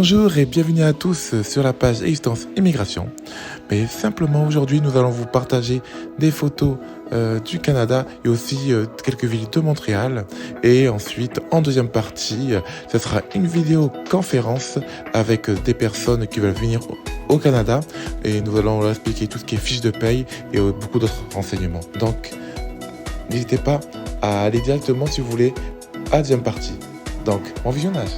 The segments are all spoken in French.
Bonjour et bienvenue à tous sur la page Existence Immigration. Mais simplement aujourd'hui nous allons vous partager des photos du Canada et aussi quelques villes de Montréal. Et ensuite en deuxième partie, ce sera une vidéo conférence avec des personnes qui veulent venir au Canada. Et nous allons leur expliquer tout ce qui est fiche de paye et beaucoup d'autres renseignements. Donc n'hésitez pas à aller directement si vous voulez à la deuxième partie. Donc bon visionnage.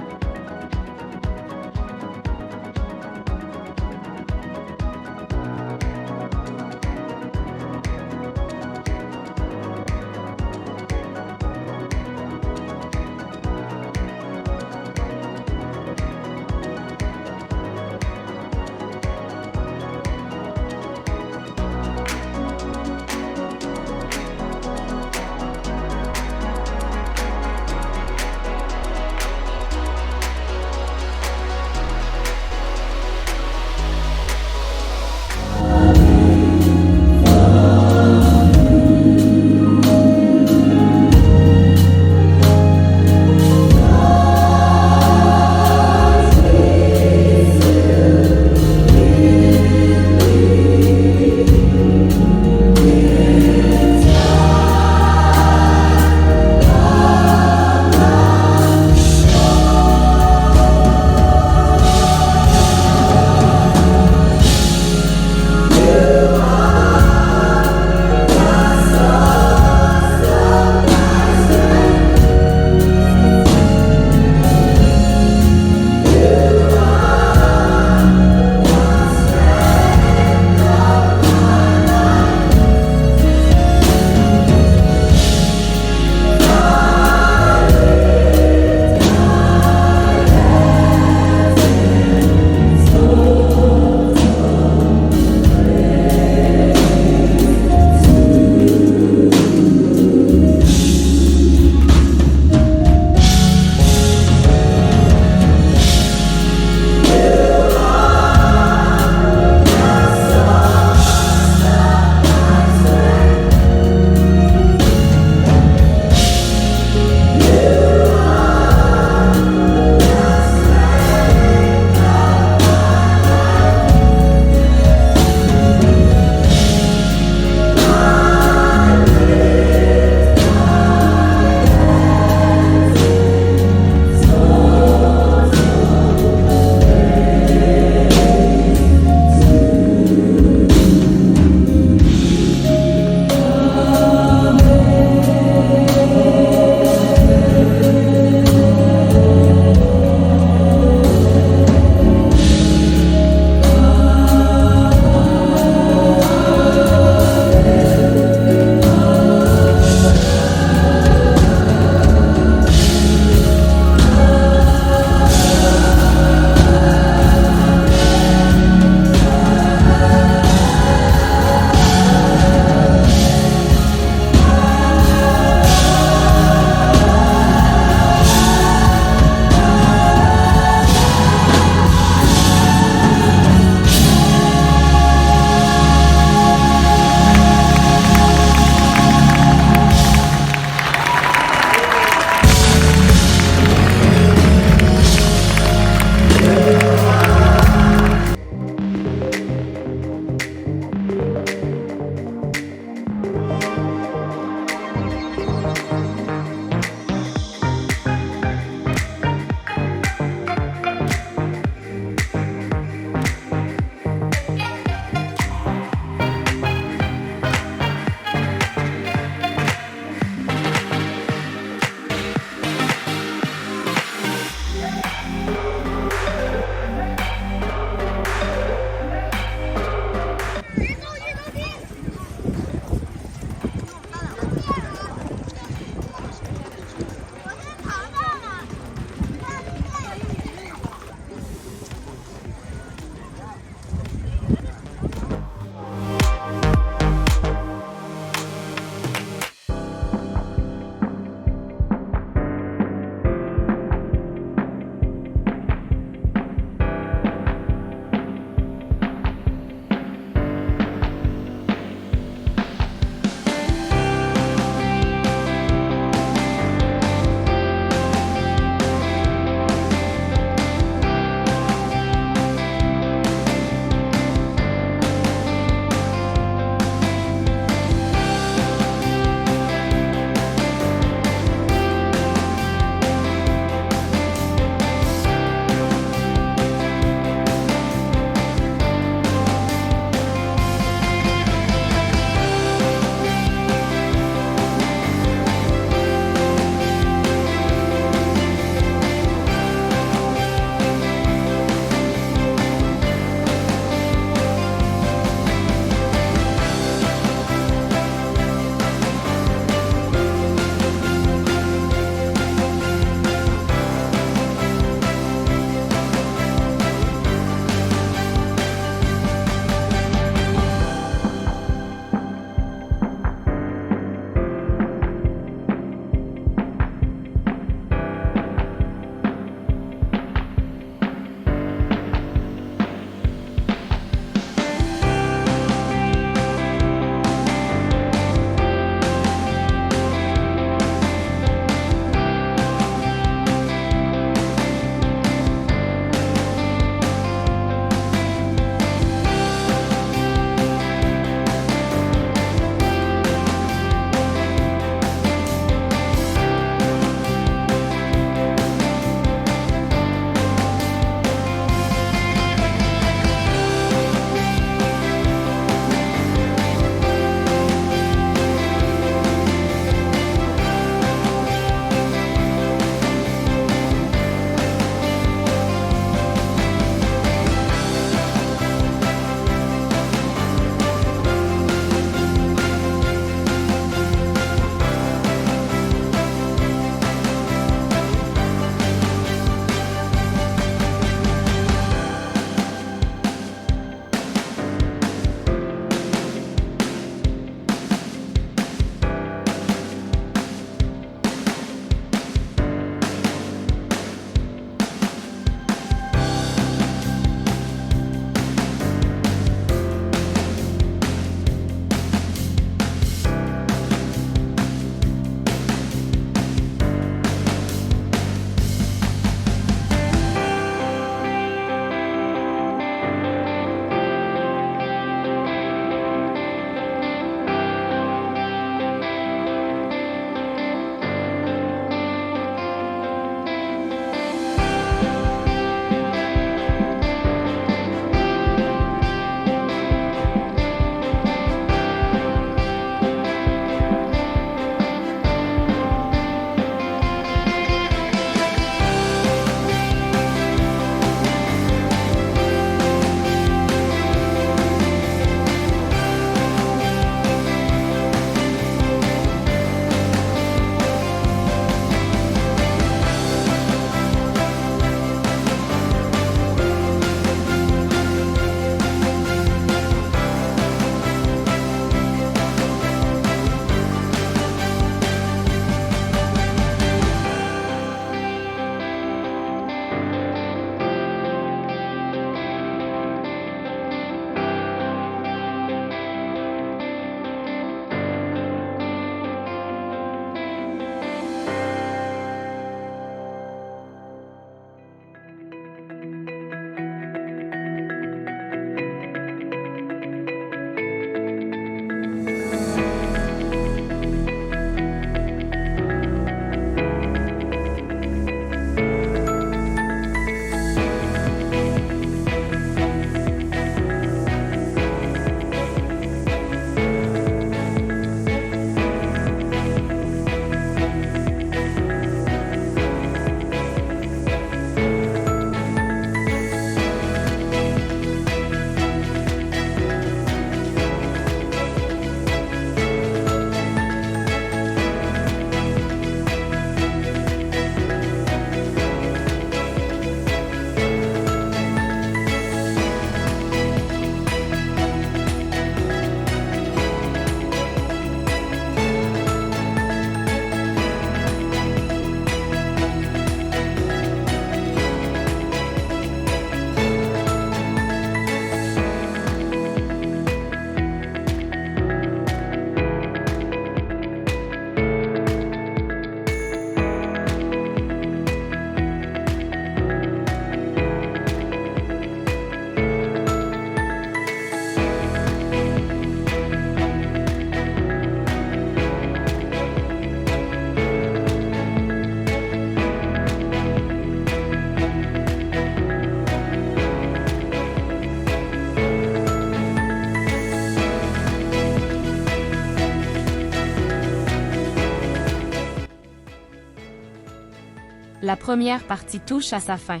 La première partie touche à sa fin.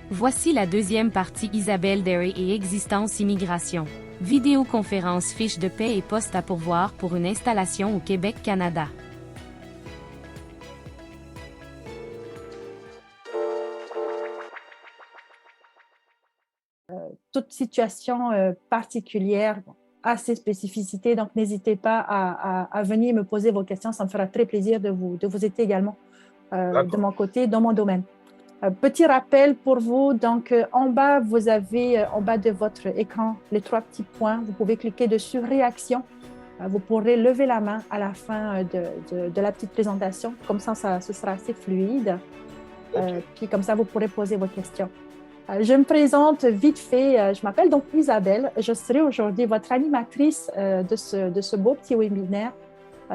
Voici la deuxième partie Isabelle Derry et Existence Immigration. Vidéoconférence, fiche de paie et poste à pourvoir pour une installation au Québec, Canada. Toute situation particulière a ses spécificités, donc n'hésitez pas à venir me poser vos questions, ça me fera très plaisir de vous aider également de mon côté, dans mon domaine. Petit rappel pour vous, donc en bas, vous avez en bas de votre écran les 3 petits points, vous pouvez cliquer dessus, réaction, vous pourrez lever la main à la fin de la petite présentation, comme ça ce sera assez fluide, puis comme ça vous pourrez poser vos questions. Je me présente vite fait, je m'appelle donc Isabelle, je serai aujourd'hui votre animatrice de ce beau petit webinaire.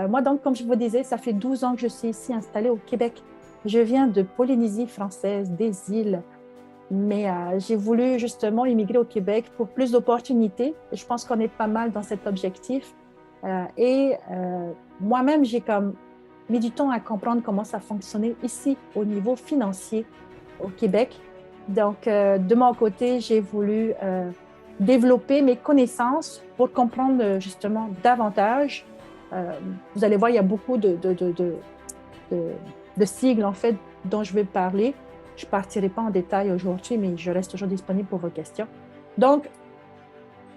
Moi donc, comme je vous disais, ça fait 12 ans que je suis ici installée au Québec. Je viens de Polynésie française, des îles, mais j'ai voulu justement immigrer au Québec pour plus d'opportunités. Je pense qu'on est pas mal dans cet objectif. Moi-même, j'ai comme mis du temps à comprendre comment ça fonctionnait ici au niveau financier au Québec. Donc, de mon côté, j'ai voulu développer mes connaissances pour comprendre justement davantage. Vous allez voir, il y a beaucoup de sigles en fait dont je vais parler. Je ne partirai pas en détail aujourd'hui, mais je reste toujours disponible pour vos questions. Donc,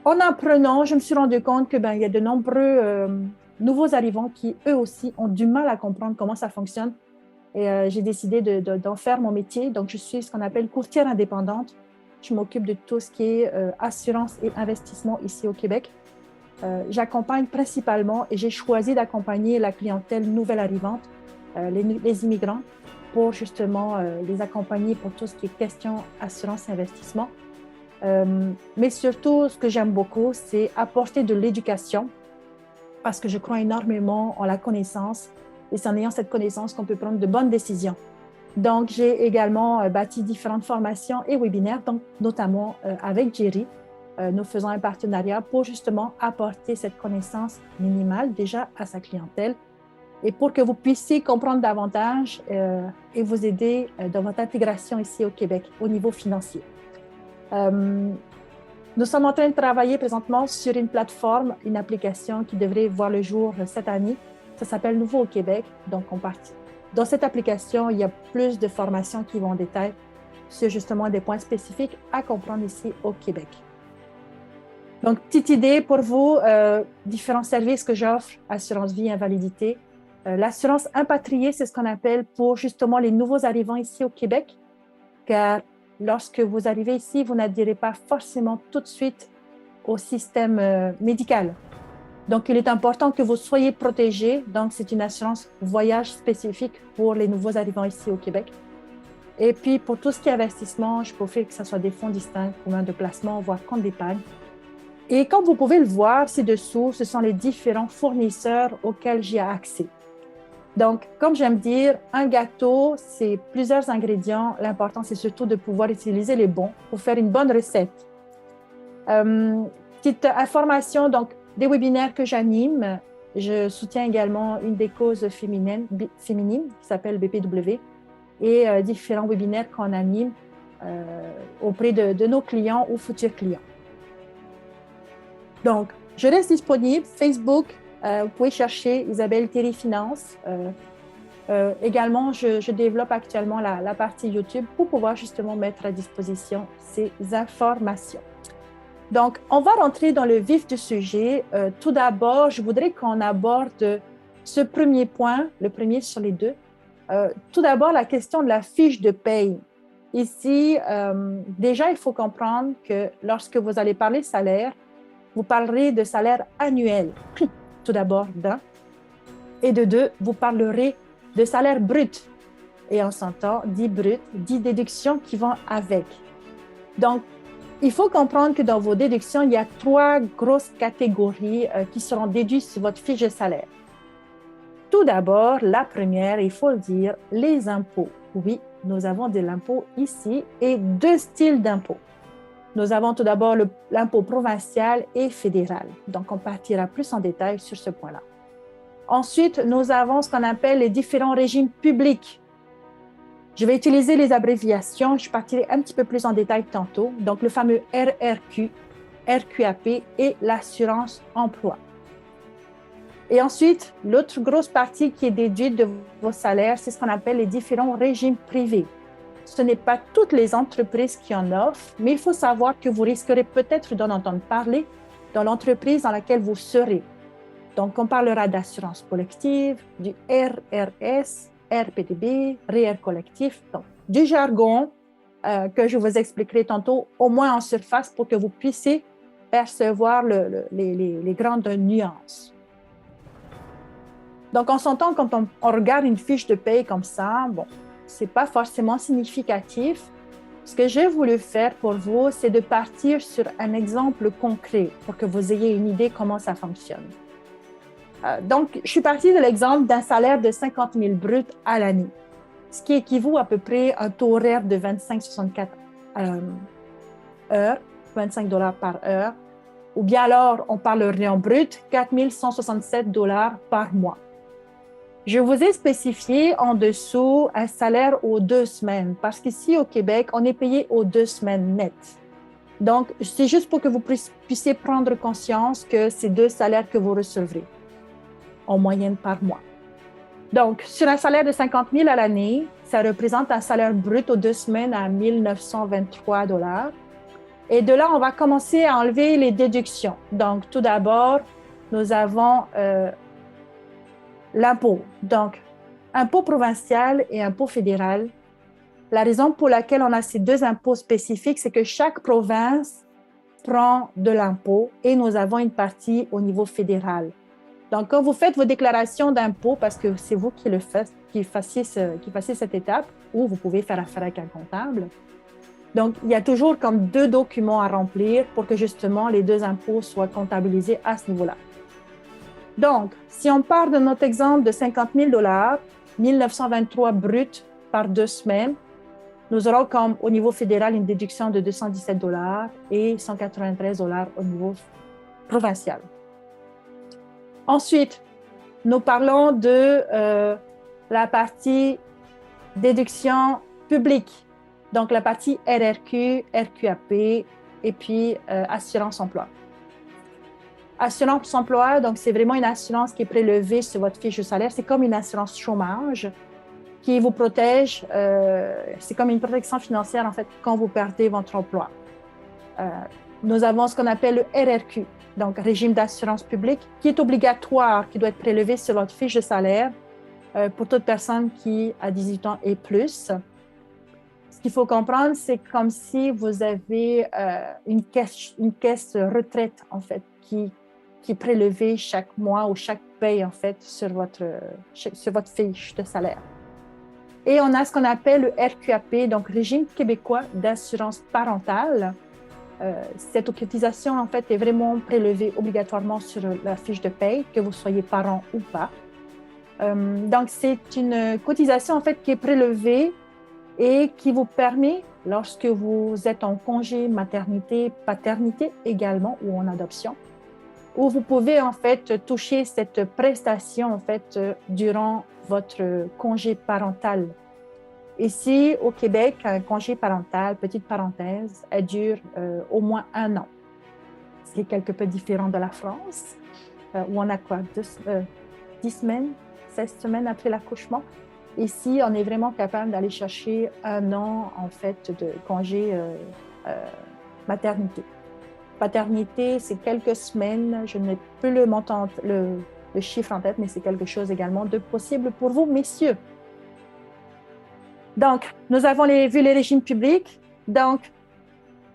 en apprenant, je me suis rendu compte que il y a de nombreux nouveaux arrivants qui, eux aussi, ont du mal à comprendre comment ça fonctionne. Et j'ai décidé d'en faire mon métier. Donc, je suis ce qu'on appelle courtière indépendante. Je m'occupe de tout ce qui est assurance et investissement ici au Québec. J'accompagne principalement et j'ai choisi d'accompagner la clientèle nouvelle arrivante, les immigrants, pour justement les accompagner pour tout ce qui est question assurance et investissement. Mais surtout, ce que j'aime beaucoup, c'est apporter de l'éducation parce que je crois énormément en la connaissance. Et c'est en ayant cette connaissance qu'on peut prendre de bonnes décisions. Donc, j'ai également bâti différentes formations et webinaires, donc, notamment avec Jerry. Nous faisons un partenariat pour justement apporter cette connaissance minimale déjà à sa clientèle et pour que vous puissiez comprendre davantage et vous aider dans votre intégration ici au Québec au niveau financier. Nous sommes en train de travailler présentement sur une plateforme, une application qui devrait voir le jour cette année. Ça s'appelle Nouveau au Québec. Donc, dans cette application, il y a plus de formations qui vont en détail sur justement des points spécifiques à comprendre ici au Québec. Donc, petite idée pour vous, différents services que j'offre, assurance vie, invalidité. L'assurance impatriée, c'est ce qu'on appelle pour justement les nouveaux arrivants ici au Québec, car lorsque vous arrivez ici, vous n'adhérez pas forcément tout de suite au système médical. Donc, il est important que vous soyez protégés. Donc, c'est une assurance voyage spécifique pour les nouveaux arrivants ici au Québec. Et puis, pour tout ce qui est investissement, je peux offrir que ce soit des fonds distincts, communs de placement, voire compte d'épargne. Et comme vous pouvez le voir ci-dessous, ce sont les différents fournisseurs auxquels j'ai accès. Donc, comme j'aime dire, un gâteau, c'est plusieurs ingrédients. L'important, c'est surtout de pouvoir utiliser les bons pour faire une bonne recette. Petite information, donc, des webinaires que j'anime. Je soutiens également une des causes féminines qui s'appelle BPW et différents webinaires qu'on anime auprès de nos clients ou futurs clients. Donc, je reste disponible. Facebook, vous pouvez chercher Isabelle Derry Finance. Également, je développe actuellement la partie YouTube pour pouvoir justement mettre à disposition ces informations. Donc, on va rentrer dans le vif du sujet. Tout d'abord, je voudrais qu'on aborde ce premier point, le premier sur les deux. Tout d'abord, la question de la fiche de paye. Ici, déjà, il faut comprendre que lorsque vous allez parler salaire, vous parlerez de salaire annuel, tout d'abord d'un. Et de deux, vous parlerez de salaire brut. Et on s'entend, dit brut, dit déductions qui vont avec. Donc, il faut comprendre que dans vos déductions, il y a 3 grosses catégories qui seront déduites sur votre fiche de salaire. Tout d'abord, la première, il faut le dire, les impôts. Oui, nous avons de l'impôt ici et 2 styles d'impôts. Nous avons tout d'abord l'impôt provincial et fédéral. Donc, on partira plus en détail sur ce point-là. Ensuite, nous avons ce qu'on appelle les différents régimes publics. Je vais utiliser les abréviations, je partirai un petit peu plus en détail tantôt. Donc, le fameux RRQ, RQAP et l'assurance emploi. Et ensuite, l'autre grosse partie qui est déduite de vos salaires, c'est ce qu'on appelle les différents régimes privés. Ce n'est pas toutes les entreprises qui en offrent, mais il faut savoir que vous risquerez peut-être d'en entendre parler dans l'entreprise dans laquelle vous serez. Donc, on parlera d'assurance collective, du RRS, RPTB, REER collectif, donc du jargon que je vous expliquerai tantôt, au moins en surface, pour que vous puissiez percevoir les grandes nuances. Donc, on s'entend quand on regarde une fiche de paye comme ça, bon, ce n'est pas forcément significatif. Ce que j'ai voulu faire pour vous, c'est de partir sur un exemple concret pour que vous ayez une idée comment ça fonctionne. Donc, je suis partie de l'exemple d'un salaire de 50 000 bruts à l'année, ce qui équivaut à peu près à un taux horaire de 25,64 heures, 25 $ par heure, ou bien alors, on parlerait en brut, 4 167 $ par mois. Je vous ai spécifié en dessous un salaire aux 2 semaines, parce qu'ici au Québec, on est payé aux 2 semaines nettes. Donc, c'est juste pour que vous puissiez prendre conscience que c'est 2 salaires que vous recevrez en moyenne par mois. Donc, sur un salaire de 50 000 à l'année, ça représente un salaire brut aux 2 semaines à 1 923 $. Et de là, on va commencer à enlever les déductions. Donc, tout d'abord, nous avons l'impôt. Donc, impôt provincial et impôt fédéral. La raison pour laquelle on a ces 2 impôts spécifiques, c'est que chaque province prend de l'impôt et nous avons une partie au niveau fédéral. Donc, quand vous faites vos déclarations d'impôt, parce que c'est vous qui le faites, qui fassiez cette étape, ou vous pouvez faire affaire avec un comptable. Donc, il y a toujours comme 2 documents à remplir pour que justement les 2 impôts soient comptabilisés à ce niveau-là. Donc, si on part de notre exemple de 50 000 $, 1923 bruts par 2 semaines, nous aurons comme au niveau fédéral une déduction de 217 $ et 193 $ au niveau provincial. Ensuite, nous parlons de la partie déduction publique, donc la partie RRQ, RQAP et puis assurance emploi. Assurance emploi, donc c'est vraiment une assurance qui est prélevée sur votre fiche de salaire. C'est comme une assurance chômage qui vous protège. C'est comme une protection financière en fait quand vous perdez votre emploi. Nous avons ce qu'on appelle le RRQ, donc régime d'assurance publique, qui est obligatoire, qui doit être prélevé sur votre fiche de salaire pour toute personne qui a 18 ans et plus. Ce qu'il faut comprendre, c'est comme si vous avez une caisse retraite, en fait, qui est prélevée chaque mois ou chaque paye, en fait, sur votre fiche de salaire. Et on a ce qu'on appelle le RQAP, donc Régime québécois d'assurance parentale. Cette cotisation, en fait, est vraiment prélevée obligatoirement sur la fiche de paye, que vous soyez parent ou pas. Donc, c'est une cotisation, en fait, qui est prélevée et qui vous permet, lorsque vous êtes en congé maternité, paternité également, ou en adoption, où vous pouvez, en fait, toucher cette prestation, en fait, durant votre congé parental. Ici, au Québec, un congé parental, petite parenthèse, elle dure au moins 1 an. Ce qui est quelque peu différent de la France, où on a quoi, 10 semaines, 16 semaines après l'accouchement. Ici, on est vraiment capable d'aller chercher 1 an, en fait, de congé maternité. Paternité, c'est quelques semaines. Je n'ai plus le montant, le chiffre en tête, mais c'est quelque chose également de possible pour vous, messieurs. Donc, nous avons vu les régimes publics. Donc,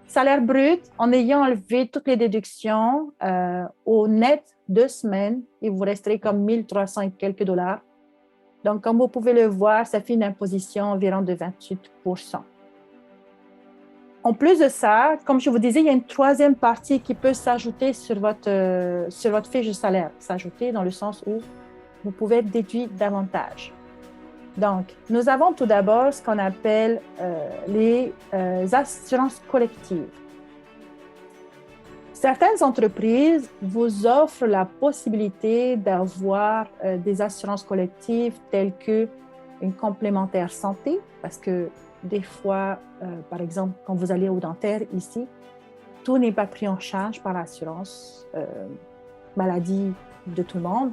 salaire brut, en ayant enlevé toutes les déductions, au net 2 semaines, il vous resterait comme 1 300 et quelques $. Donc, comme vous pouvez le voir, ça fait une imposition environ de 28 %. En plus de ça, comme je vous disais, il y a une 3e partie qui peut s'ajouter sur votre fiche de salaire. S'ajouter dans le sens où vous pouvez être déduit davantage. Donc, nous avons tout d'abord ce qu'on appelle les assurances collectives. Certaines entreprises vous offrent la possibilité d'avoir des assurances collectives telles que une complémentaire santé, parce que des fois, par exemple, quand vous allez au dentaire ici, tout n'est pas pris en charge par l'assurance maladie de tout le monde.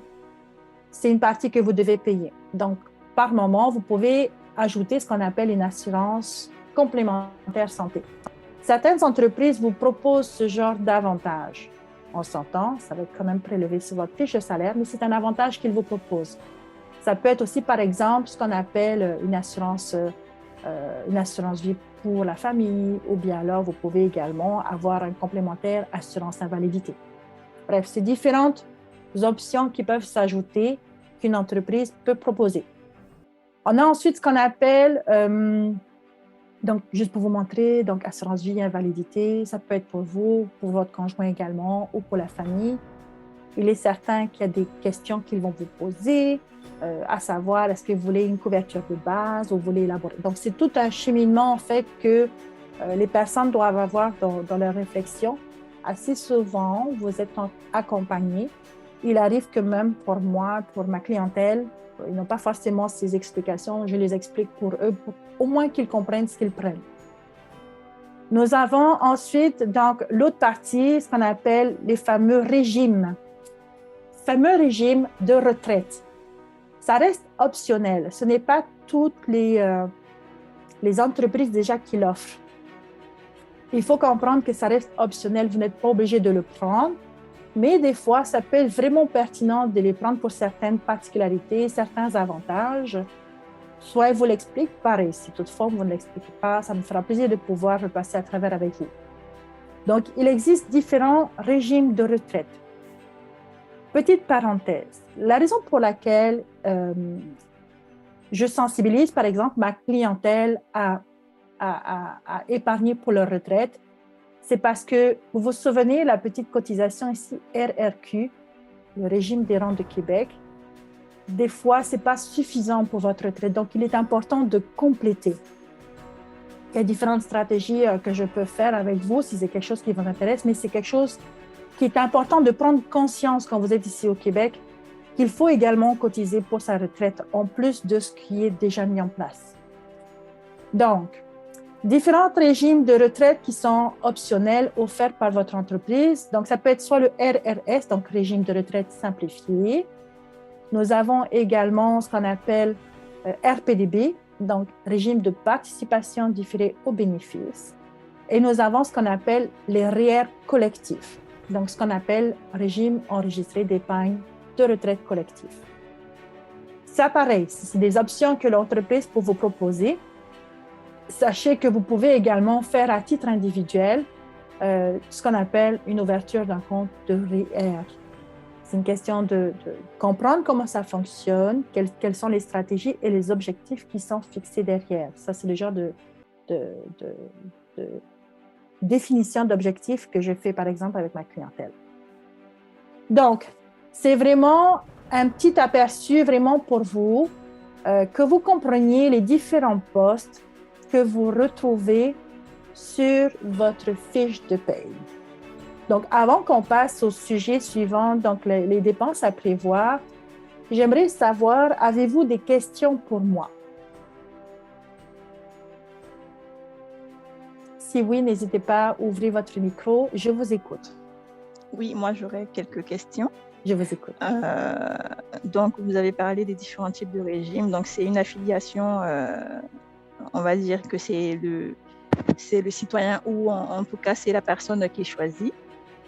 C'est une partie que vous devez payer. Donc, par moment, vous pouvez ajouter ce qu'on appelle une assurance complémentaire santé. Certaines entreprises vous proposent ce genre d'avantage. On s'entend, ça va être quand même prélevé sur votre fiche de salaire, mais c'est un avantage qu'ils vous proposent. Ça peut être aussi, par exemple, ce qu'on appelle une assurance vie pour la famille, ou bien alors vous pouvez également avoir un complémentaire assurance invalidité. Bref, c'est différentes options qui peuvent s'ajouter qu'une entreprise peut proposer. On a ensuite ce qu'on appelle, donc juste pour vous montrer, donc assurance vie invalidité, ça peut être pour vous, pour votre conjoint également, ou pour la famille. Il est certain qu'il y a des questions qu'ils vont vous poser, à savoir, est-ce que vous voulez une couverture de base ou vous voulez élaborer. Donc, c'est tout un cheminement, en fait, que les personnes doivent avoir dans leur réflexion. Assez souvent, vous êtes accompagné. Il arrive que même pour moi, pour ma clientèle, ils n'ont pas forcément ces explications. Je les explique pour eux, pour au moins qu'ils comprennent ce qu'ils prennent. Nous avons ensuite, donc, l'autre partie, ce qu'on appelle les fameux régimes. Fameux régime de retraite. Ça reste optionnel. Ce n'est pas toutes les entreprises déjà qui l'offrent. Il faut comprendre que ça reste optionnel. Vous n'êtes pas obligé de le prendre, mais des fois, ça peut être vraiment pertinent de les prendre pour certaines particularités, certains avantages. Soit je vous l'explique, pareil. Si toutefois vous ne l'expliquez pas, ça me fera plaisir de pouvoir repasser à travers avec vous. Donc, il existe différents régimes de retraite. Petite parenthèse, la raison pour laquelle je sensibilise, par exemple, ma clientèle à épargner pour leur retraite, c'est parce que, vous vous souvenez, la petite cotisation ici, RRQ, le régime des rentes de Québec, des fois, ce n'est pas suffisant pour votre retraite. Donc, il est important de compléter. Il y a différentes stratégies que je peux faire avec vous si c'est quelque chose qui vous intéresse, mais c'est quelque chose qui est important de prendre conscience quand vous êtes ici au Québec, qu'il faut également cotiser pour sa retraite, en plus de ce qui est déjà mis en place. Donc, différents régimes de retraite qui sont optionnels offerts par votre entreprise. Donc, ça peut être soit le RRS, donc régime de retraite simplifié. Nous avons également ce qu'on appelle RPDB, donc régime de participation différée aux bénéfices. Et nous avons ce qu'on appelle les REER collectifs, donc ce qu'on appelle régime enregistré d'épargne de retraite collective. C'est pareil, c'est des options que l'entreprise peut vous proposer. Sachez que vous pouvez également faire à titre individuel ce qu'on appelle une ouverture d'un compte de REER. C'est une question de comprendre comment ça fonctionne, quelles sont les stratégies et les objectifs qui sont fixés derrière. Ça, c'est le genre de définition d'objectifs que je fais, par exemple, avec ma clientèle. Donc, c'est vraiment un petit aperçu vraiment pour vous, que vous compreniez les différents postes que vous retrouvez sur votre fiche de paye. Donc, avant qu'on passe au sujet suivant, donc les dépenses à prévoir, j'aimerais savoir, avez-vous des questions pour moi? Si oui, n'hésitez pas à ouvrir votre micro, je vous écoute. Oui, moi j'aurais quelques questions. Je vous écoute. Donc, vous avez parlé des différents types de régimes. Donc, c'est une affiliation, on va dire que c'est le citoyen ou en tout cas, c'est la personne qui choisit.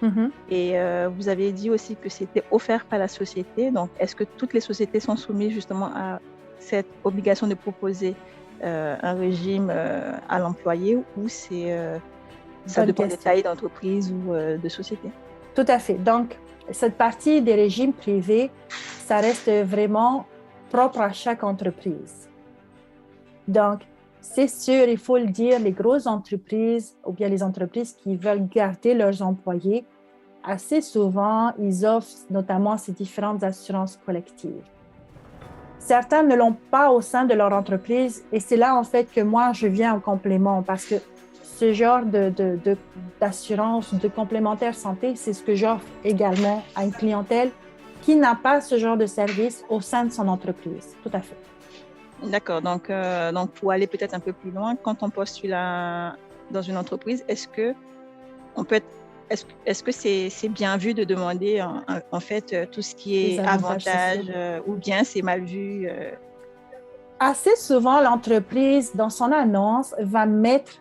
Mm-hmm. Et vous avez dit aussi que c'était offert par la société. Donc, est-ce que toutes les sociétés sont soumises justement à cette obligation de proposer un régime à l'employé ou ça dépend des tailles d'entreprise ou de société? Tout à fait. Donc, cette partie des régimes privés, ça reste vraiment propre à chaque entreprise. Donc, c'est sûr, il faut le dire, les grosses entreprises ou bien les entreprises qui veulent garder leurs employés, assez souvent, ils offrent notamment ces différentes assurances collectives. Certains ne l'ont pas au sein de leur entreprise et c'est là, en fait, que moi, je viens en complément parce que ce genre d'assurance, de complémentaire santé, c'est ce que j'offre également à une clientèle qui n'a pas ce genre de service au sein de son entreprise. Tout à fait. D'accord. Donc, pour aller peut-être un peu plus loin, quand on postule dans une entreprise, on peut être- est-ce que c'est bien vu de demander en fait tout ce qui Les est avantages sociaux. avantage ou bien c'est mal vu Assez souvent, l'entreprise, dans son annonce, va mettre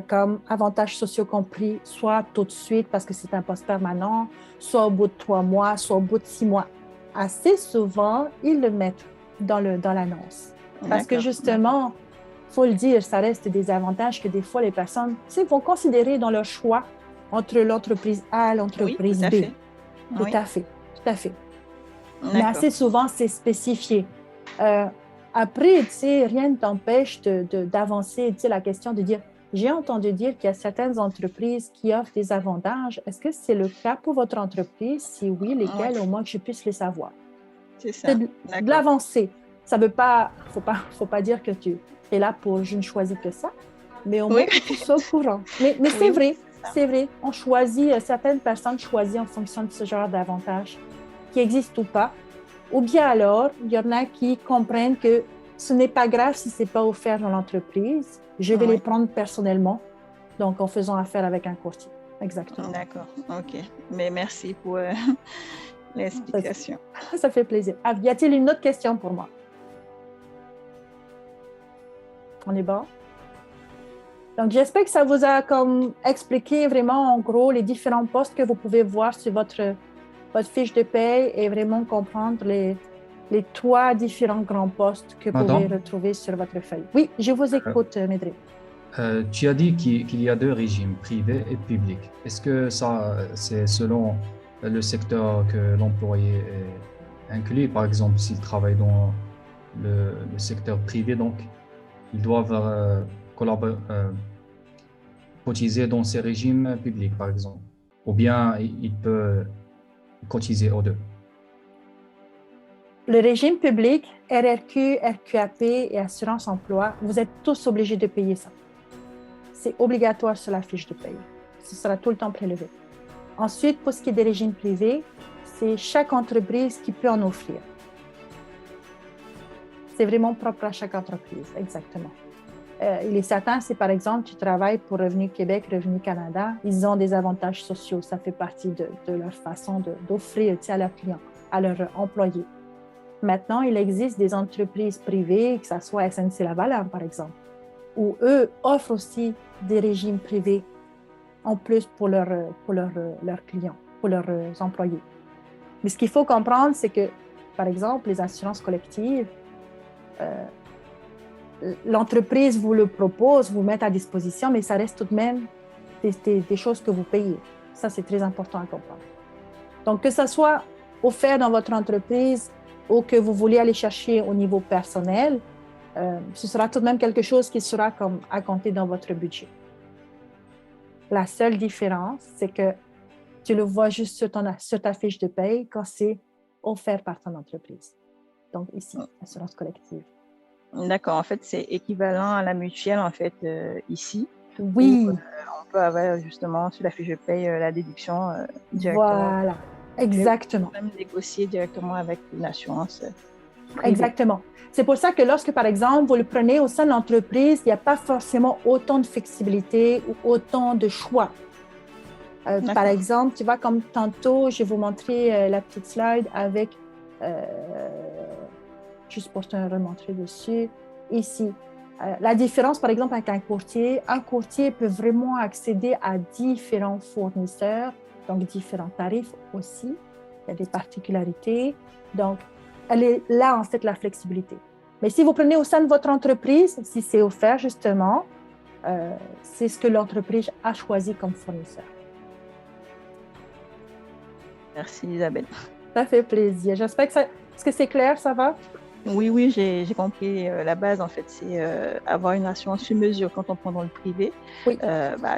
comme avantages sociaux compris, soit tout de suite parce que c'est un poste permanent, soit au bout de 3 mois, soit au bout de 6 mois. Assez souvent, ils le mettent dans l'annonce. Parce que D'accord. justement, il faut le dire, ça reste des avantages que des fois les personnes vont considérer dans leur choix entre l'entreprise A et Oui, tout l'entreprise à B. fait. Tout Oui, à fait, tout à fait. Mais d'accord. assez souvent, c'est spécifié. Euh, Après, tu sais, rien ne t'empêche d'avancer, tu sais, la question de dire, j'ai entendu dire qu'il y a certaines entreprises qui offrent des avantages. Est-ce que c'est le cas pour votre entreprise? Si oui, Oui, lesquels, au moins que je puisse les savoir. c'est C'est ça. de D'accord. l'avancée. Ça veut pas, faut pas dire que tu es là pour je ne choisis que ça, mais au Oui, moins que tu sois au courant. Mais oui, oui, c'est ça. c'est vrai. On choisit, certaines personnes choisissent en fonction de ce genre d'avantages qui existent ou pas. Ou bien alors, il y en a qui comprennent que ce n'est pas grave si ce n'est pas offert dans l'entreprise. Je vais les Oui, prendre personnellement, donc en faisant affaire avec un courtier. Exactement. d'accord. OK. Mais merci pour Ça, l'explication. ça fait plaisir. Ah, y a-t-il une autre question pour moi? On est bon? Donc, j'espère que ça vous a comme expliqué vraiment en gros les différents postes que vous pouvez voir sur votre fiche de paie et vraiment comprendre les 3 différents grands postes que vous pouvez Madame, retrouver sur votre feuille. Oui, je vous écoute, Médrine. tu as dit qu'il y a deux régimes, privé et public. Est-ce que ça, c'est selon le secteur que l'employé est inclus? Par exemple, s'il travaille dans le secteur privé, donc ils doivent cotiser dans ces régimes publics, par exemple. Ou bien il peut cotiser aux deux. Le régime public, RRQ, RQAP et assurance emploi, vous êtes tous obligés de payer ça. C'est obligatoire sur la fiche de paye. Ce sera tout le temps prélevé. Ensuite, pour ce qui est des régimes privés, c'est chaque entreprise qui peut en offrir. C'est vraiment propre à chaque entreprise, exactement. Il est certain, si par exemple tu travailles pour Revenu Québec, Revenu Canada, ils ont des avantages sociaux. Ça fait partie de leur façon d'offrir à leurs clients, à leurs employés. Maintenant, il existe des entreprises privées, que ce soit SNC Lavalin, par exemple, où eux offrent aussi des régimes privés en plus pour leurs clients, pour leurs employés. Mais ce qu'il faut comprendre, c'est que, par exemple, les assurances collectives, l'entreprise vous le propose, vous met à disposition, mais ça reste tout de même des choses que vous payez. Ça, c'est très important à comprendre. Donc, que ça soit offert dans votre entreprise ou que vous voulez aller chercher au niveau personnel, ce sera tout de même quelque chose qui sera comme à compter dans votre budget. La seule différence, c'est que tu le vois juste sur ta fiche de paye quand c'est offert par ton entreprise. Donc ici, assurance collective. D'accord. En fait, c'est équivalent à la mutuelle, en fait, ici. Oui. Où, on peut avoir justement sur la fiche de paye la déduction directement. Voilà, exactement. On peut même négocier directement avec une assurance privée. Exactement. C'est pour ça que lorsque, par exemple, vous le prenez au sein de l'entreprise, il n'y a pas forcément autant de flexibilité ou autant de choix. Par exemple, tu vois, comme tantôt, je vais vous montrer la petite slide avec, juste pour te remontrer dessus, ici. La différence, par exemple, avec un courtier peut vraiment accéder à différents fournisseurs, donc différents tarifs aussi. Il y a des particularités. Donc, elle est là, en fait, la flexibilité. Mais si vous prenez au sein de votre entreprise, si c'est offert, justement, c'est ce que l'entreprise a choisi comme fournisseur. Merci, Isabelle. Ça fait plaisir. J'espère que est-ce que c'est clair, ça va? Oui, j'ai compris. La base, en fait, c'est avoir une assurance sur mesure quand on prend dans le privé. Oui.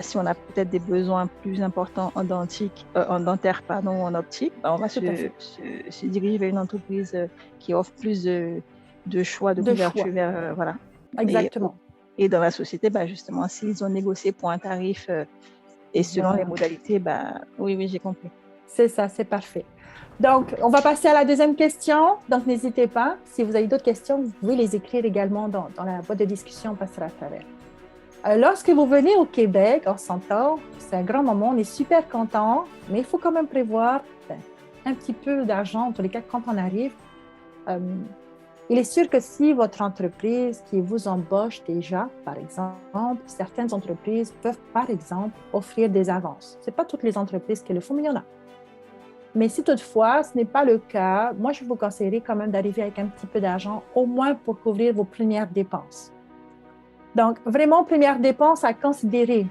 Si on a peut-être des besoins plus importants en dentaire, ou en optique, on va se diriger vers une entreprise qui offre plus de choix, de couverture vers, voilà. Exactement. Et dans la société, justement, s'ils ont négocié pour un tarif et selon les modalités, oui, j'ai compris. C'est ça, c'est parfait. Donc, on va passer à la deuxième question. Donc, n'hésitez pas. Si vous avez d'autres questions, vous pouvez les écrire également dans la boîte de discussion. On passera à travers. Lorsque vous venez au Québec, on s'entend, c'est un grand moment, on est super content, mais il faut quand même prévoir un petit peu d'argent, en tous les cas, quand on arrive. Il est sûr que si votre entreprise qui vous embauche déjà, par exemple, certaines entreprises peuvent, par exemple, offrir des avances. Ce n'est pas toutes les entreprises qui le font, mais il y en a. Mais si toutefois, ce n'est pas le cas, moi, je vous conseillerais quand même d'arriver avec un petit peu d'argent, au moins pour couvrir vos premières dépenses. Donc, vraiment, première dépense à considérer.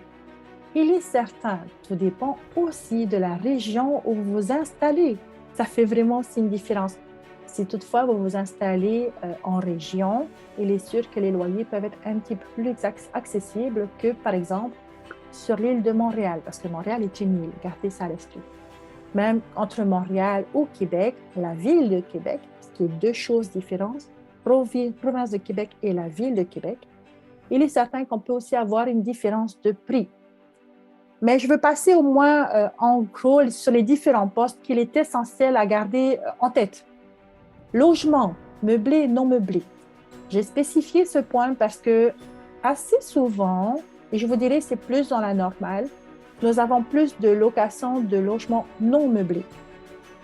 Il est certain, tout dépend aussi de la région où vous vous installez. Ça fait vraiment aussi une différence. Si toutefois vous vous installez en région, il est sûr que les loyers peuvent être un petit peu plus accessibles que, par exemple, sur l'île de Montréal, parce que Montréal est une île, gardez ça à l'esprit. Même entre Montréal ou Québec, la ville de Québec, ce qui est deux choses différentes, province de Québec et la ville de Québec, il est certain qu'on peut aussi avoir une différence de prix. Mais je veux passer au moins en gros sur les différents postes qu'il est essentiel à garder en tête. Logement, meublé, non meublé. J'ai spécifié ce point parce que assez souvent, et je vous dirais c'est plus dans la normale, nous avons plus de locations de logements non meublés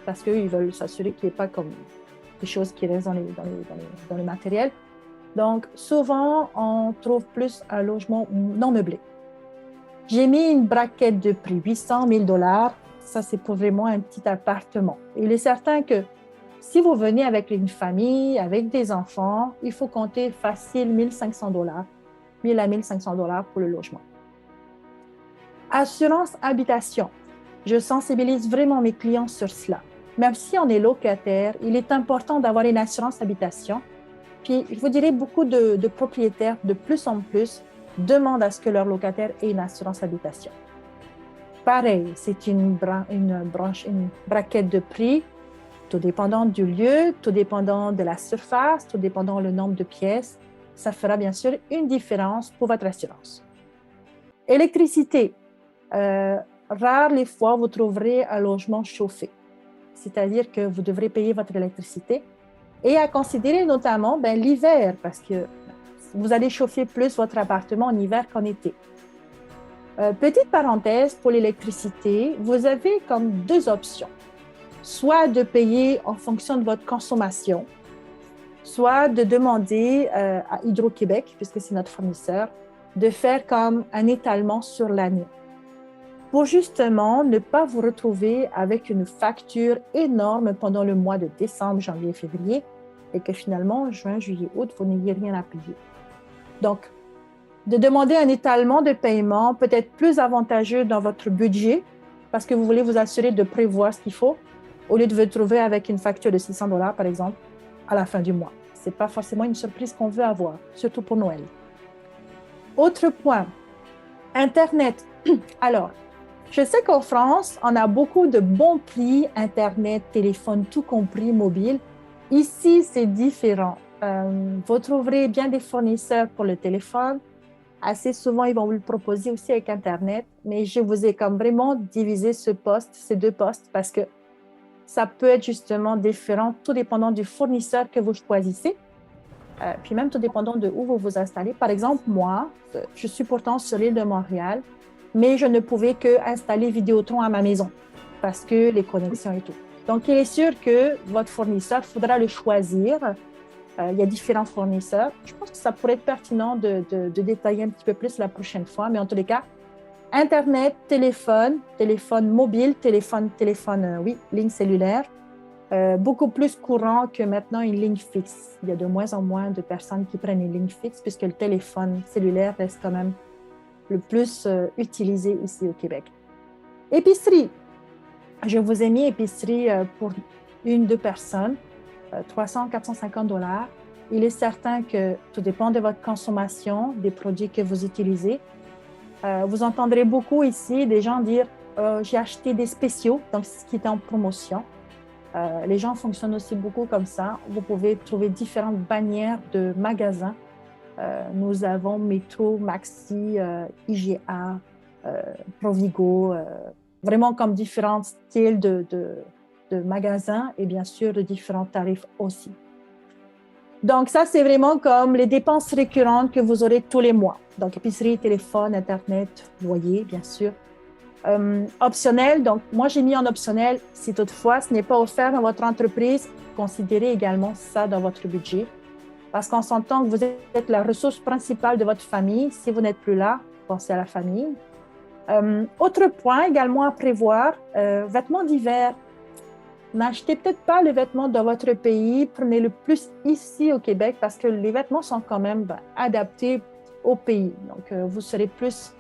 parce qu'ils veulent s'assurer qu'il n'y ait pas comme des choses qui restent dans le matériel. Donc, souvent, on trouve plus un logement non meublé. J'ai mis une braquette de prix, 800 000 $. Ça, c'est pour vraiment un petit appartement. Il est certain que si vous venez avec une famille, avec des enfants, il faut compter facile 1 500 $, 1 000 à 1 500 $ pour le logement. Assurance habitation. Je sensibilise vraiment mes clients sur cela. Même si on est locataire, il est important d'avoir une assurance habitation. Puis, je vous dirais, beaucoup de propriétaires, de plus en plus, demandent à ce que leur locataire ait une assurance habitation. Pareil, c'est une braquette de prix, tout dépendant du lieu, tout dépendant de la surface, tout dépendant le nombre de pièces. Ça fera bien sûr une différence pour votre assurance. Électricité. Rares les fois, vous trouverez un logement chauffé. C'est-à-dire que vous devrez payer votre électricité. Et à considérer notamment l'hiver, parce que vous allez chauffer plus votre appartement en hiver qu'en été. Petite parenthèse, pour l'électricité, vous avez comme deux options. Soit de payer en fonction de votre consommation, soit de demander à Hydro-Québec, puisque c'est notre fournisseur, de faire comme un étalement sur l'année. Pour justement ne pas vous retrouver avec une facture énorme pendant le mois de décembre, janvier, février, et que finalement, juin, juillet, août, vous n'ayez rien à payer. Donc, de demander un étalement de paiement peut être plus avantageux dans votre budget parce que vous voulez vous assurer de prévoir ce qu'il faut au lieu de vous trouver avec une facture de 600 $, par exemple, à la fin du mois. Ce n'est pas forcément une surprise qu'on veut avoir, surtout pour Noël. Autre point, Internet. Alors, je sais qu'en France, on a beaucoup de bons prix, Internet, téléphone, tout compris, mobile. Ici, c'est différent. Vous trouverez bien des fournisseurs pour le téléphone. Assez souvent, ils vont vous le proposer aussi avec Internet. Mais je vous ai comme vraiment divisé ces deux postes, parce que ça peut être justement différent, tout dépendant du fournisseur que vous choisissez. Puis même tout dépendant de où vous vous installez. Par exemple, moi, je suis pourtant sur l'île de Montréal, mais je ne pouvais qu'installer Vidéotron à ma maison parce que les connexions et tout. Donc, il est sûr que votre fournisseur, il faudra le choisir. Il y a différents fournisseurs. Je pense que ça pourrait être pertinent de détailler un petit peu plus la prochaine fois, mais en tous les cas, Internet, téléphone mobile, ligne cellulaire, beaucoup plus courant que maintenant une ligne fixe. Il y a de moins en moins de personnes qui prennent une ligne fixe puisque le téléphone cellulaire reste quand même le plus utilisé ici au Québec. Épicerie. Je vous ai mis épicerie pour 1-2 personnes, 300-450 $. Il est certain que tout dépend de votre consommation, des produits que vous utilisez. Vous entendrez beaucoup ici des gens dire « j'ai acheté des spéciaux », donc ce qui est en promotion. Les gens fonctionnent aussi beaucoup comme ça. Vous pouvez trouver différentes bannières de magasins. Nous avons Métro, Maxi, IGA, Provigo, vraiment comme différents styles de magasins et bien sûr de différents tarifs aussi. Donc ça, c'est vraiment comme les dépenses récurrentes que vous aurez tous les mois. Donc épicerie, téléphone, Internet, loyer, bien sûr. Optionnel, donc moi j'ai mis en optionnel, si toutefois ce n'est pas offert dans votre entreprise, considérez également ça dans votre budget. Parce qu'on s'entend que vous êtes la ressource principale de votre famille. Si vous n'êtes plus là, pensez à la famille. Autre point également à prévoir, vêtements d'hiver. N'achetez peut-être pas les vêtements dans votre pays, prenez-le plus ici au Québec parce que les vêtements sont quand même adaptés au pays. Donc, vous serez plus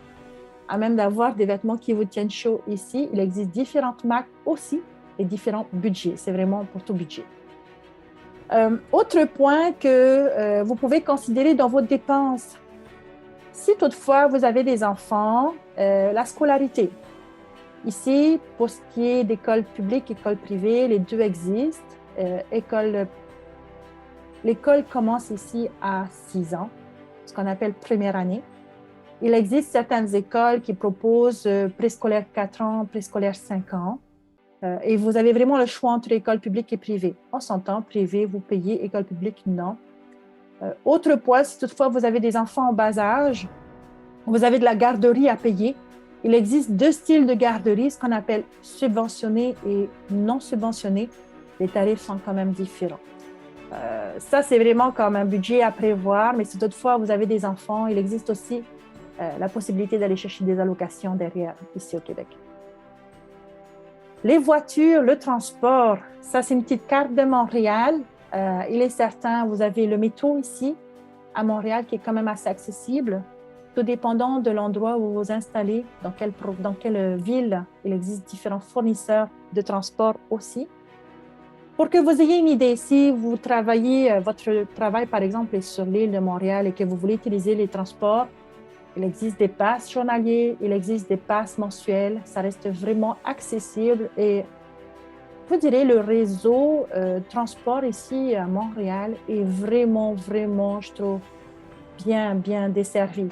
à même d'avoir des vêtements qui vous tiennent chaud ici. Il existe différentes marques aussi et différents budgets. C'est vraiment pour tout budget. Autre point que vous pouvez considérer dans vos dépenses. Si toutefois vous avez des enfants, la scolarité. Ici, pour ce qui est d'école publique, école privée, les deux existent. L'école commence ici à 6 ans, ce qu'on appelle première année. Il existe certaines écoles qui proposent préscolaire 4 ans, préscolaire 5 ans. Et vous avez vraiment le choix entre école publique et privée. On s'entend, privé, vous payez, école publique, non. Autre point, si toutefois vous avez des enfants en bas âge, vous avez de la garderie à payer. Il existe 2 styles de garderie, ce qu'on appelle subventionné et non subventionné. Les tarifs sont quand même différents. Ça, c'est vraiment comme un budget à prévoir, mais si toutefois vous avez des enfants, il existe aussi la possibilité d'aller chercher des allocations derrière, ici au Québec. Les voitures, le transport, ça c'est une petite carte de Montréal. Il est certain, vous avez le métro ici à Montréal qui est quand même assez accessible. Tout dépendant de l'endroit où vous vous installez, dans quelle ville, il existe différents fournisseurs de transport aussi. Pour que vous ayez une idée, si vous travaillez, votre travail par exemple est sur l'île de Montréal et que vous voulez utiliser les transports, il existe des passes journaliers, il existe des passes mensuelles, ça reste vraiment accessible et vous direz le réseau transport ici à Montréal est vraiment, je trouve, bien desservi.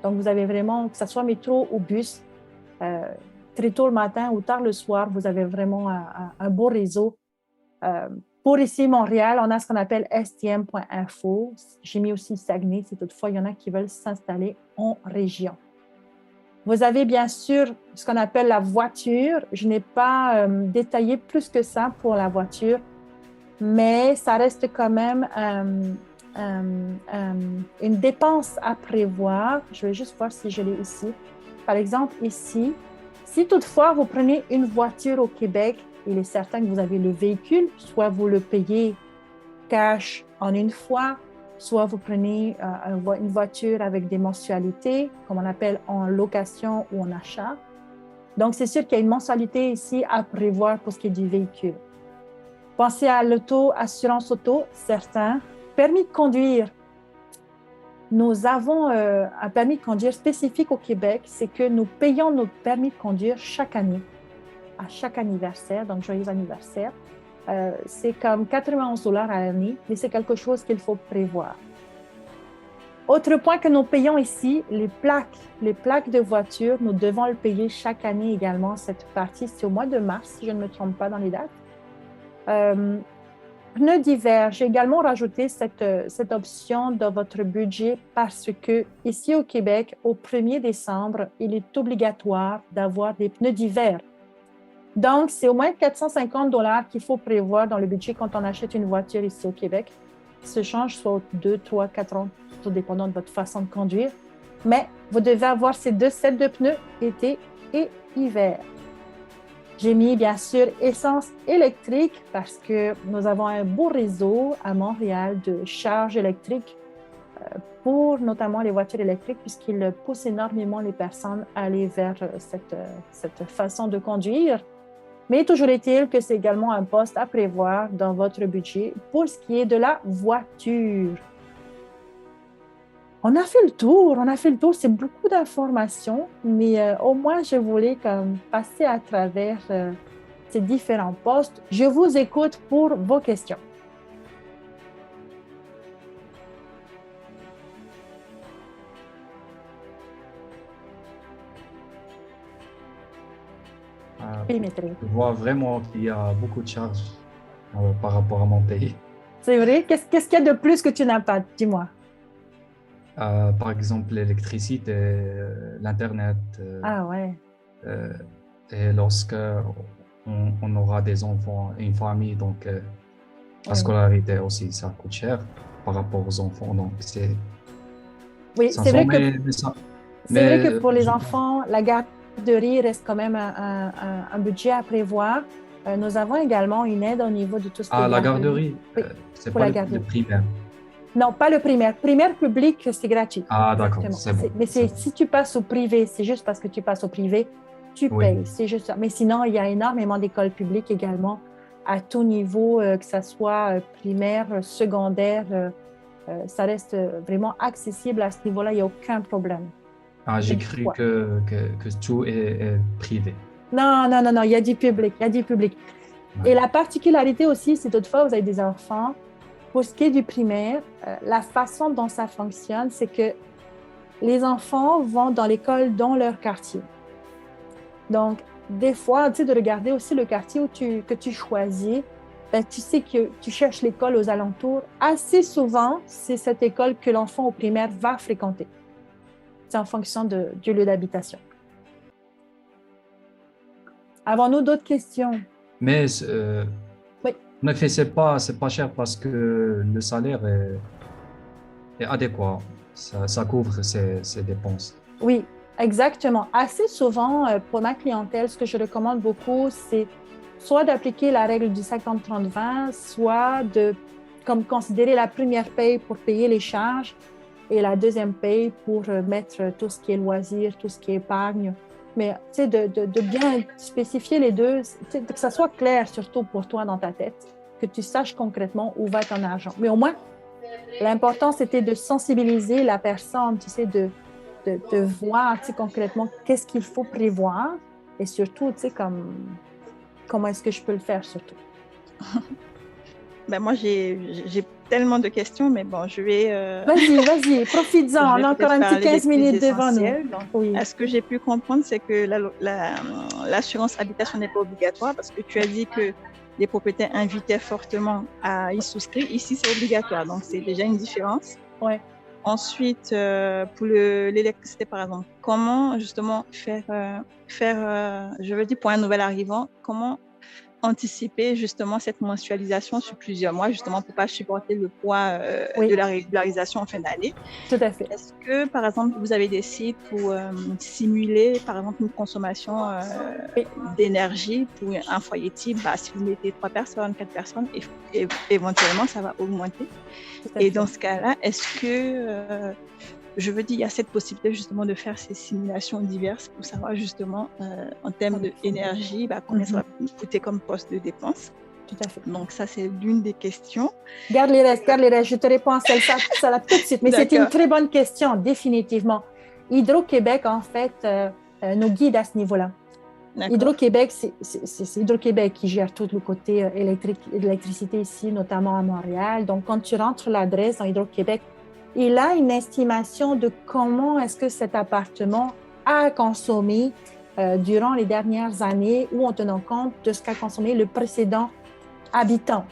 Donc vous avez vraiment, que ce soit métro ou bus, très tôt le matin ou tard le soir, vous avez vraiment un beau réseau. Pour ici, Montréal, on a ce qu'on appelle stm.info. J'ai mis aussi Saguenay, si toutefois il y en a qui veulent s'installer en région. Vous avez bien sûr ce qu'on appelle la voiture. Je n'ai pas détaillé plus que ça pour la voiture, mais ça reste quand même une dépense à prévoir. Je vais juste voir si je l'ai ici. Par exemple, ici, si toutefois vous prenez une voiture au Québec, il est certain que vous avez le véhicule, soit vous le payez cash en une fois, soit vous prenez une voiture avec des mensualités, comme on appelle en location ou en achat. Donc, c'est sûr qu'il y a une mensualité ici à prévoir pour ce qui est du véhicule. Pensez à l'auto, assurance auto, certains. Permis de conduire. Nous avons un permis de conduire spécifique au Québec, c'est que nous payons notre permis de conduire chaque année, à chaque anniversaire, donc joyeux anniversaire. C'est comme 91$ à l'année, mais c'est quelque chose qu'il faut prévoir. Autre point que nous payons ici, les plaques de voiture, nous devons le payer chaque année également, cette partie, c'est au mois de mars, si je ne me trompe pas dans les dates. Pneus d'hiver, j'ai également rajouté cette option dans votre budget parce que ici au Québec, au 1er décembre, il est obligatoire d'avoir des pneus d'hiver. Donc, c'est au moins 450$ qu'il faut prévoir dans le budget quand on achète une voiture ici au Québec. Ça se change soit 2, 3, 4 ans, tout dépendant de votre façon de conduire. Mais vous devez avoir ces 2 sets de pneus, été et hiver. J'ai mis bien sûr essence électrique parce que nous avons un beau réseau à Montréal de charge électrique pour notamment les voitures électriques puisqu'ils poussent énormément les personnes à aller vers cette façon de conduire. Mais toujours est-il que c'est également un poste à prévoir dans votre budget pour ce qui est de la voiture. On a fait le tour, c'est beaucoup d'informations, mais au moins je voulais comme passer à travers ces différents postes. Je vous écoute pour vos questions. Perimétré. je vois vraiment qu'il y a beaucoup de charges par rapport à mon pays. C'est vrai? Qu'est-ce qu'il y a de plus que tu n'as pas? Dis-moi. Par exemple, l'électricité, l'Internet. Ah ouais. Euh, et lorsque on aura des enfants, une famille, donc la Oui. scolarité aussi, ça coûte cher par rapport aux enfants. Donc Oui, ça c'est vrai que c'est vrai que mais pour les enfants, la garderie reste quand même un budget à prévoir. Nous avons également une aide au niveau de tout ce qui est la garderie. garderie, Oui, c'est pour pas la le garderie. primaire. Non, pas le primaire. Primaire public, c'est gratuit. Ah, d'accord, Exactement. c'est bon. Mais si tu passes au privé, c'est juste parce que tu passes au privé, tu Oui. payes. C'est juste ça. Mais sinon, il y a énormément d'écoles publiques également à tout niveau, que ce soit primaire, secondaire. Ça reste vraiment accessible à ce niveau-là. Il n'y a aucun problème. Ah, j'ai Et cru ouais. que tout est privé. Non, non, non, non, il y a du public, il y a du public. Ouais. Et la particularité aussi, c'est toutefois, vous avez des enfants. Pour ce qui est du primaire, la façon dont ça fonctionne, c'est que les enfants vont dans l'école dans leur quartier. Donc, des fois, tu sais, de regarder aussi le quartier que tu choisis, ben, tu sais que tu cherches l'école aux alentours. Assez souvent, c'est cette école que l'enfant au primaire va fréquenter. C'est en fonction du lieu d'habitation. Avons-nous d'autres questions? Mais Oui. en effet, c'est pas cher parce que le salaire est adéquat. Ça couvre ses dépenses. Oui, exactement. Assez souvent, pour ma clientèle, ce que je recommande beaucoup, c'est soit d'appliquer la règle du 50-30-20, soit de considérer la première paye pour payer les charges et la deuxième paye pour mettre tout ce qui est loisirs, tout ce qui est épargne. Mais tu sais, de bien spécifier les deux, que ça soit clair surtout pour toi dans ta tête, que tu saches concrètement où va ton argent. Mais au moins, l'important, c'était de sensibiliser la personne, tu sais, de voir, tu sais, concrètement qu'est-ce qu'il faut prévoir et surtout, tu sais, comment est-ce que je peux le faire surtout. Ben moi, j'ai tellement de questions, mais bon, je vais... Vas-y, profites-en. On a encore un petit 15 minutes devant nous. Oui. Ce que j'ai pu comprendre, c'est que l'assurance habitation n'est pas obligatoire parce que tu as dit que les propriétaires invitaient fortement à y souscrire. Ici, c'est obligatoire, donc c'est déjà une différence. Ouais. Ensuite, pour l'électricité, par exemple, comment justement faire, je veux dire, pour un nouvel arrivant, comment anticiper justement cette mensualisation sur plusieurs mois, justement pour ne pas supporter le poids de la régularisation en fin d'année. Tout à fait. Est-ce que, par exemple, vous avez des sites pour simuler, par exemple, une consommation d'énergie pour un foyer type, si vous mettez 3 personnes, 4 personnes, et éventuellement, ça va augmenter. Et dans ce cas-là, est-ce que, je veux dire, il y a cette possibilité justement de faire ces simulations diverses pour savoir justement en termes d'énergie, combien ça va coûter comme poste de dépense. Tout à fait. Donc ça, c'est l'une des questions. Garde les restes. Je te réponds à celle-là tout de suite. Mais c'est une très bonne question, définitivement. Hydro-Québec, en fait, nous guide à ce niveau-là. Hydro-Québec, c'est Hydro-Québec qui gère tout le côté électricité ici, notamment à Montréal. Donc, quand tu rentres l'adresse dans Hydro-Québec, il a une estimation de comment est-ce que cet appartement a consommé durant les dernières années ou en tenant compte de ce qu'a consommé le précédent habitant.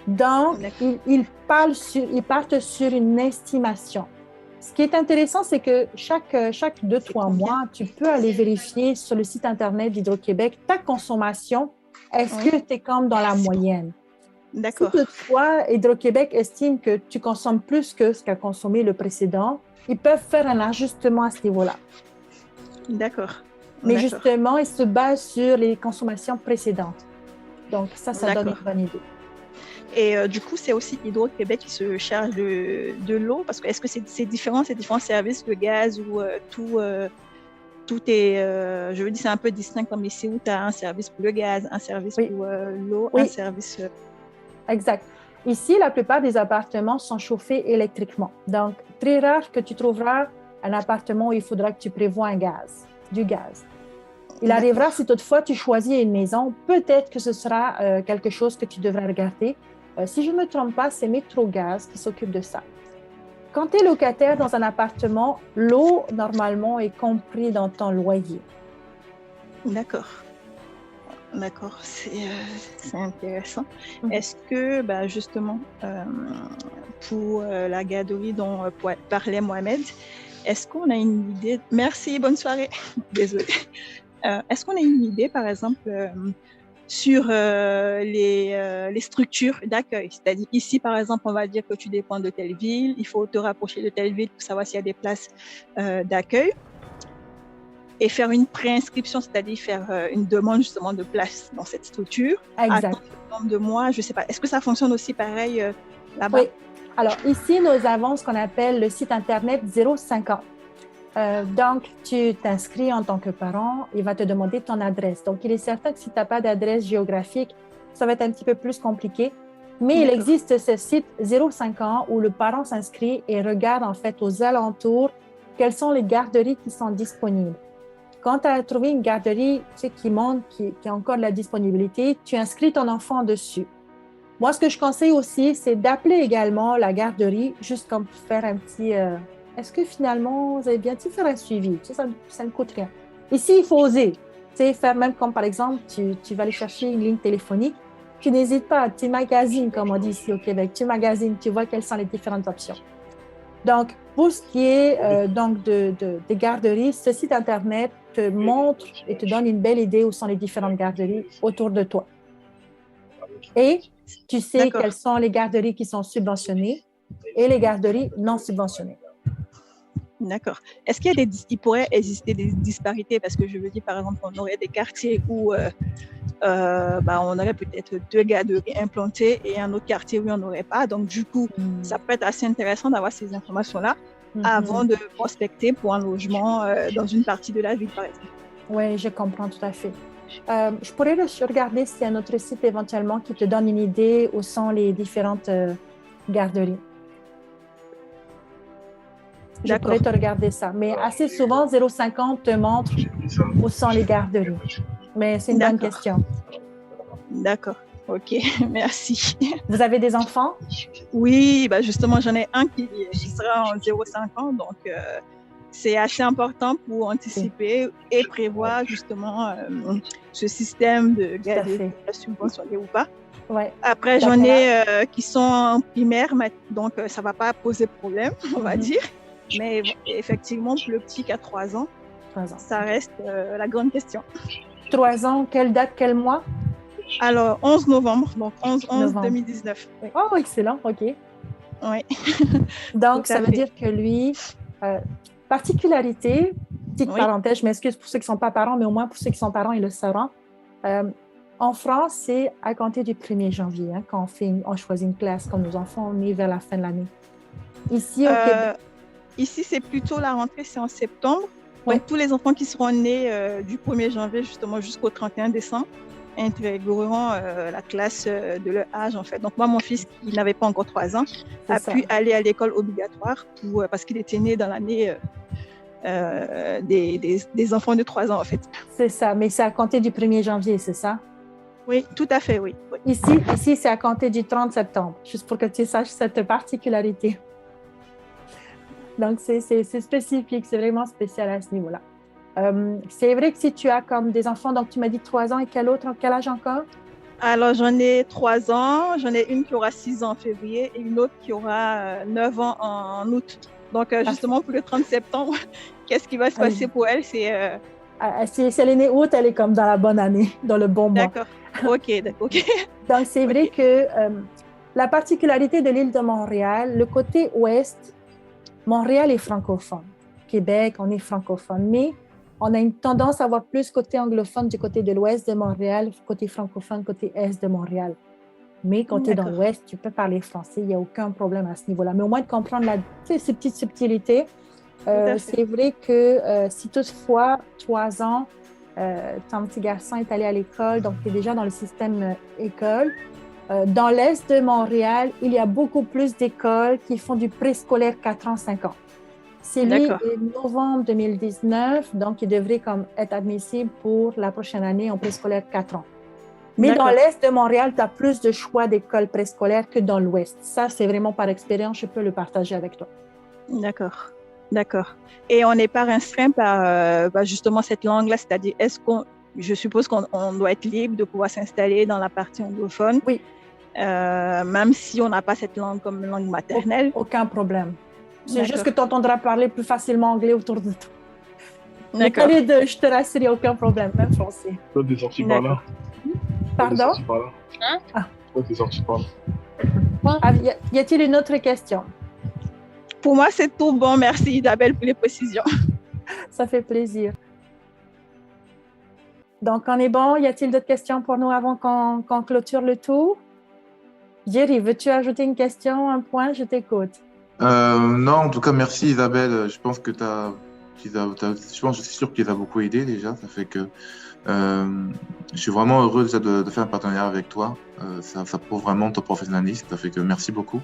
Donc, ils partent sur une estimation. Ce qui est intéressant, c'est que chaque 2-3 mois, tu peux aller vérifier sur le site Internet d'Hydro-Québec ta consommation. Est-ce que tu es comme dans la moyenne? D'accord. Si toutefois, Hydro-Québec estime que tu consommes plus que ce qu'a consommé le précédent, ils peuvent faire un ajustement à ce niveau-là. D'accord. Mais justement, ils se basent sur les consommations précédentes. Donc, ça donne une bonne idée. Et du coup, c'est aussi Hydro-Québec qui se charge de l'eau, parce que est-ce que c'est différents services, le gaz ou tout est, je veux dire, c'est un peu distinct comme ici où tu as un service pour le gaz, un service pour l'eau, un service... Exact. Ici, la plupart des appartements sont chauffés électriquement. Donc, très rare que tu trouveras un appartement où il faudra que tu prévois du gaz. Il arrivera si toutefois tu choisis une maison, peut-être que ce sera quelque chose que tu devras regarder. Si je ne me trompe pas, c'est Métrogaz qui s'occupe de ça. Quand tu es locataire dans un appartement, l'eau, normalement, est comprise dans ton loyer. D'accord. D'accord, c'est intéressant. Mhm. Est-ce que, bah, justement, pour la garderie dont parlait Mohamed, est-ce qu'on a une idée? Merci, bonne soirée. Désolée. Est-ce qu'on a une idée, par exemple, sur les structures d'accueil? C'est-à-dire ici, par exemple, on va dire que tu dépends de telle ville, il faut te rapprocher de telle ville pour savoir s'il y a des places d'accueil. Et faire une préinscription, c'est-à-dire faire une demande justement de place dans cette structure. Exact. Attendre le nombre de mois, je ne sais pas. Est-ce que ça fonctionne aussi pareil là-bas? Oui. Alors, ici, nous avons ce qu'on appelle le site Internet 05 ans. Donc, tu t'inscris en tant que parent, il va te demander ton adresse. Donc, il est certain que si tu n'as pas d'adresse géographique, ça va être un petit peu plus compliqué. Mais il existe ce site 05 ans où le parent s'inscrit et regarde en fait aux alentours quelles sont les garderies qui sont disponibles. Quand tu as trouvé une garderie qui montre qui a encore de la disponibilité, tu inscris ton enfant dessus. Moi, ce que je conseille aussi, c'est d'appeler également la garderie, juste comme pour faire un petit... est-ce que finalement, vous avez bien faire un suivi? Ça ne coûte rien. Ici, il faut oser. Faire même comme par exemple, tu vas aller chercher une ligne téléphonique, tu n'hésites pas, tu magasines, comme on dit ici au Québec, tu magasines, tu vois quelles sont les différentes options. Donc, pour ce qui est des garderies, ce site Internet te montre et te donne une belle idée où sont les différentes garderies autour de toi. Et tu sais quelles sont les garderies qui sont subventionnées et les garderies non subventionnées. D'accord. Est-ce qu'il pourrait exister des disparités? Parce que je veux dire, par exemple, on aurait des quartiers où on aurait peut-être 2 garderies implantées et un autre quartier où on n'aurait pas. Donc, du coup, ça peut être assez intéressant d'avoir ces informations-là avant de prospecter pour un logement dans une partie de la ville, par exemple. Oui, je comprends tout à fait. Je pourrais regarder s'il y a un autre site éventuellement qui te donne une idée où sont les différentes garderies. Je pourrais te regarder ça. Mais assez souvent, 050 te montre où sont les garderies. Mais c'est une bonne question. D'accord. OK, merci. Vous avez des enfants? Oui, justement, j'en ai un qui sera en 0,5 ans. Donc, c'est assez important pour anticiper et prévoir justement ce système de garderie subventionné ou pas. Ouais. Après, j'en ai qui sont en primaire, donc ça ne va pas poser problème, on va dire. Mais effectivement, pour le petit qui a 3 ans, ça reste la grande question. 3 ans, quelle date, quel mois? Alors, 11 novembre, donc 11/11/2019. Oui. Oh, excellent, OK. Oui. Donc, ça veut dire que lui, particularité, petite parenthèse, je m'excuse pour ceux qui ne sont pas parents, mais au moins pour ceux qui sont parents, ils le sauront. En France, c'est à compter du 1er janvier quand on choisit une classe, quand nos enfants nés vers la fin de l'année. Ici, au Québec. Ici, c'est plutôt la rentrée, c'est en septembre. Donc, tous les enfants qui seront nés du 1er janvier justement jusqu'au 31 décembre intégreront la classe de leur âge, en fait. Donc, moi, mon fils, qui n'avait pas encore 3 ans, a pu aller à l'école obligatoire parce qu'il était né dans l'année des enfants de 3 ans, en fait. C'est ça, mais c'est à compter du 1er janvier, c'est ça? Oui, tout à fait, oui. Ici, c'est à compter du 30 septembre, juste pour que tu saches cette particularité. Donc, c'est spécifique, c'est vraiment spécial à ce niveau-là. C'est vrai que si tu as comme des enfants, donc tu m'as dit 3 ans et quel âge encore? Alors, j'en ai 3 ans, j'en ai une qui aura 6 ans en février et une autre qui aura 9 ans en août. Donc, justement, pour le 30 septembre, qu'est-ce qui va se passer pour elle? Si elle est née août, elle est comme dans la bonne année, dans le bon mois. D'accord, OK. Donc, c'est vrai que la particularité de l'île de Montréal, le côté ouest, Montréal est francophone. Québec, on est francophone, mais on a une tendance à avoir plus côté anglophone du côté de l'ouest de Montréal, côté francophone, côté est de Montréal. Mais quand tu es dans l'ouest, tu peux parler français, il n'y a aucun problème à ce niveau-là. Mais au moins de comprendre ces petites subtilités, c'est vrai que si toutefois, 3 ans, ton petit garçon est allé à l'école, donc tu es déjà dans le système école. Dans l'est de Montréal, il y a beaucoup plus d'écoles qui font du préscolaire 4 ans, 5 ans. C'est lui, novembre 2019, donc il devrait être admissible pour la prochaine année en préscolaire 4 ans. Mais dans l'est de Montréal, tu as plus de choix d'écoles préscolaires que dans l'ouest. Ça, c'est vraiment par expérience, je peux le partager avec toi. D'accord. Et on n'est pas restreint par justement cette langue-là, c'est-à-dire est-ce qu'on je suppose qu'on doit être libre de pouvoir s'installer dans la partie anglophone. Oui. Même si on n'a pas cette langue comme langue maternelle. Aucun problème. C'est juste que tu entendras parler plus facilement anglais autour de toi. Mais D'accord. je te rassure, il n'y a aucun problème, même français. Toi, t'es sorti par là. Pardon? Toi, t'es sorti par là. Ah, y a-t-il une autre question? Pour moi, c'est tout bon. Merci Isabelle pour les précisions. Ça fait plaisir. Donc, on est bon. Y a-t-il d'autres questions pour nous avant qu'on clôture le tout? Jerry, veux-tu ajouter une question, un point? Je t'écoute. Non, en tout cas, merci Isabelle. Je pense que je suis sûr qu'il a beaucoup aidé déjà. Ça fait que je suis vraiment heureux déjà de faire un partenariat avec toi. Ça prouve vraiment ton professionnalisme. Ça fait que merci beaucoup.